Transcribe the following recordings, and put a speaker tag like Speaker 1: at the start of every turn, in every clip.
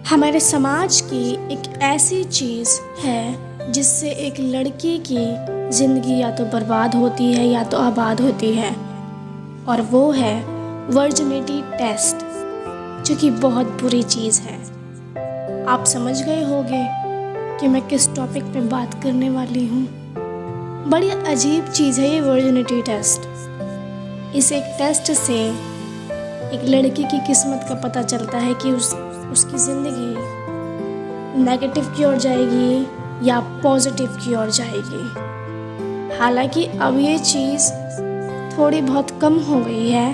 Speaker 1: हमारे समाज की एक ऐसी चीज़ है जिससे एक लड़की की ज़िंदगी या तो बर्बाद होती है या तो आबाद होती है, और वो है वर्जिनिटी टेस्ट, जो कि बहुत बुरी चीज़ है। आप समझ गए होंगे कि मैं किस टॉपिक पे बात करने वाली हूँ। बड़ी अजीब चीज़ है ये वर्जिनिटी टेस्ट। इस एक टेस्ट से एक लड़की की किस्मत का पता चलता है कि उसकी ज़िंदगी नेगेटिव की ओर जाएगी या पॉजिटिव की ओर जाएगी। हालांकि अब ये चीज़ थोड़ी बहुत कम हो गई है,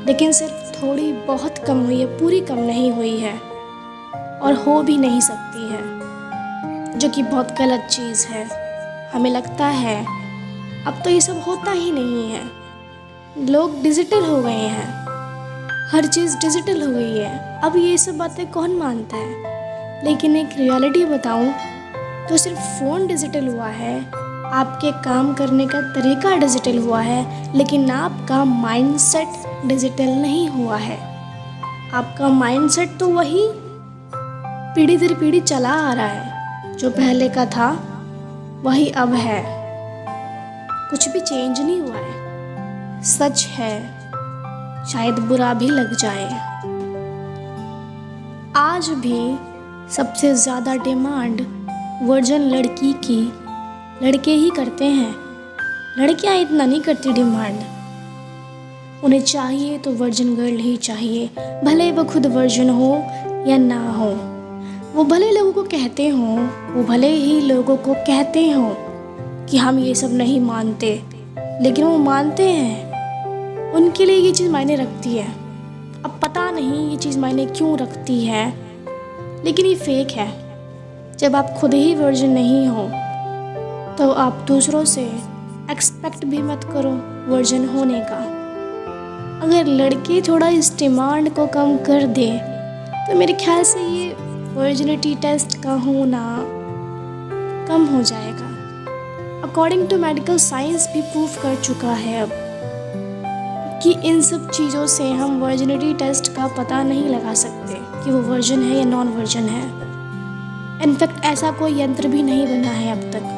Speaker 1: लेकिन सिर्फ थोड़ी बहुत कम हुई है, पूरी कम नहीं हुई है, और हो भी नहीं सकती है, जो कि बहुत गलत चीज़ है। हमें लगता है अब तो ये सब होता ही नहीं है, लोग डिजिटल हो गए हैं, हर चीज़ डिजिटल हो गई है, अब ये सब बातें कौन मानता है। लेकिन एक रियलिटी बताऊं तो सिर्फ फ़ोन डिजिटल हुआ है, आपके काम करने का तरीका डिजिटल हुआ है, लेकिन आपका माइंडसेट डिजिटल नहीं हुआ है। आपका माइंडसेट तो वही पीढ़ी दर पीढ़ी चला आ रहा है, जो पहले का था वही अब है, कुछ भी चेंज नहीं हुआ है। सच है, शायद बुरा भी लग जाए। आज भी सबसे ज़्यादा डिमांड वर्जिन लड़की की लड़के ही करते हैं, लड़कियां इतना नहीं करती डिमांड। उन्हें चाहिए तो वर्जिन गर्ल ही चाहिए, भले वो खुद वर्जिन हो या ना हो। वो भले लोगों को कहते हों, वो भले ही लोगों को कहते हों कि हम ये सब नहीं मानते, लेकिन वो मानते हैं। उनके लिए ये चीज़ मायने रखती है। अब पता नहीं ये चीज़ मायने क्यों रखती है, लेकिन ये फेक है। जब आप खुद ही वर्जिन नहीं हो तो आप दूसरों से एक्सपेक्ट भी मत करो वर्जिन होने का। अगर लड़के थोड़ा इस डिमांड को कम कर दे तो मेरे ख्याल से ये वर्जिनिटी टेस्ट का होना कम हो जाएगा। अकॉर्डिंग टू मेडिकल साइंस भी प्रूफ कर चुका है अब कि इन सब चीज़ों से हम वर्जिनिटी टेस्ट का पता नहीं लगा सकते कि वो वर्जिन है या नॉन वर्जिन है। इनफैक्ट ऐसा कोई यंत्र भी नहीं बना है अब तक।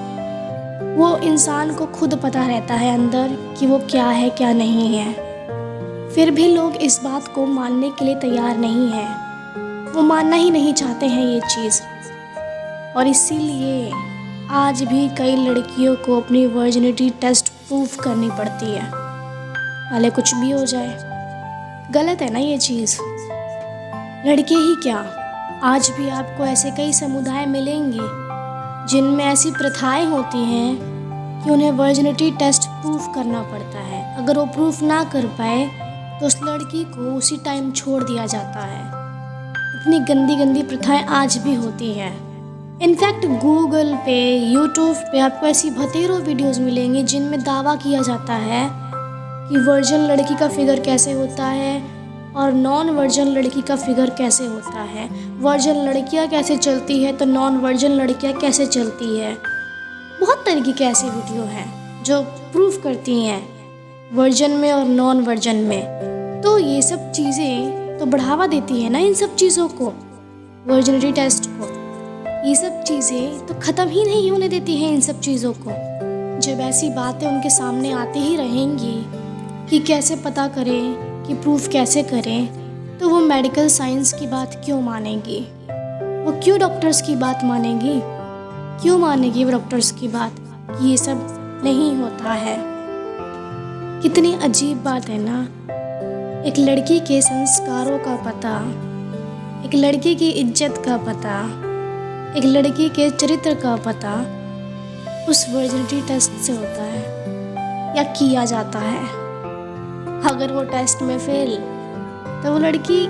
Speaker 1: वो इंसान को खुद पता रहता है अंदर कि वो क्या है क्या नहीं है। फिर भी लोग इस बात को मानने के लिए तैयार नहीं हैं, वो मानना ही नहीं चाहते हैं ये चीज़। और इसीलिए आज भी कई लड़कियों को अपनी वर्जिनिटी टेस्ट प्रूफ करनी पड़ती है, भले कुछ भी हो जाए। गलत है ना ये चीज़। लड़के ही क्या, आज भी आपको ऐसे कई समुदाय मिलेंगे जिनमें ऐसी प्रथाएं होती हैं कि उन्हें वर्जिनिटी टेस्ट प्रूफ करना पड़ता है। अगर वो प्रूफ ना कर पाए तो उस लड़की को उसी टाइम छोड़ दिया जाता है। इतनी गंदी गंदी प्रथाएं आज भी होती हैं। इनफैक्ट गूगल पे, यूट्यूब पे आपको ऐसी बतेरों वीडियोज़ मिलेंगी जिनमें दावा किया जाता है कि वर्जिन लड़की का फिगर कैसे होता है और नॉन वर्जिन लड़की का फिगर कैसे होता है, वर्जिन लड़कियां कैसे चलती है तो नॉन वर्जिन लड़कियां कैसे चलती है। बहुत तरीके के ऐसे वीडियो हैं जो प्रूफ करती हैं वर्जिन में और नॉन वर्जिन में। तो ये सब चीज़ें तो बढ़ावा देती है ना इन सब चीज़ों को, वर्जिनिटी टेस्ट को। ये सब चीज़ें तो ख़त्म ही नहीं होने देती हैं इन सब चीज़ों को। जब ऐसी बातें उनके सामने आती ही रहेंगी कि कैसे पता करें, कि प्रूफ कैसे करें, तो वो मेडिकल साइंस की बात क्यों मानेंगी? वो क्यों डॉक्टर्स की बात मानेंगी? क्यों मानेगी वो डॉक्टर्स की बात कि ये सब नहीं होता है? कितनी अजीब बात है ना। एक लड़की के संस्कारों का पता, एक लड़की की इज्जत का पता, एक लड़की के चरित्र का पता उस वर्जिनिटी टेस्ट से होता है या किया जाता है। अगर वो टेस्ट में फेल तो वो लड़की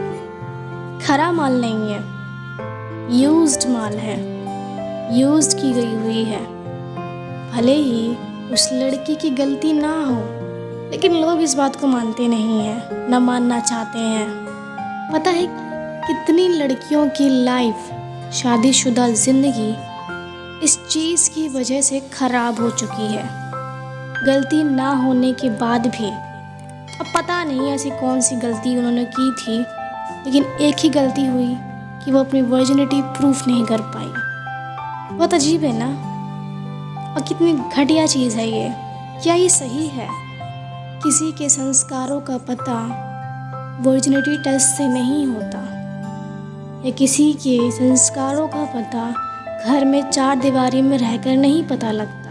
Speaker 1: खरा माल नहीं है, यूज्ड माल है, यूज्ड की गई हुई है। भले ही उस लड़की की गलती ना हो, लेकिन लोग इस बात को मानते नहीं हैं, ना मानना चाहते हैं। पता है कितनी लड़कियों की लाइफ, शादीशुदा ज़िंदगी इस चीज़ की वजह से ख़राब हो चुकी है। गलती ना होने के बाद भी, अब पता नहीं ऐसी कौन सी गलती उन्होंने की थी, लेकिन एक ही गलती हुई कि वो अपनी वर्जिनिटी प्रूफ नहीं कर पाई। बहुत अजीब है ना, और कितनी घटिया चीज़ है ये। क्या ये सही है? किसी के संस्कारों का पता वर्जिनिटी टेस्ट से नहीं होता, या किसी के संस्कारों का पता घर में चार दीवारी में रहकर नहीं पता लगता।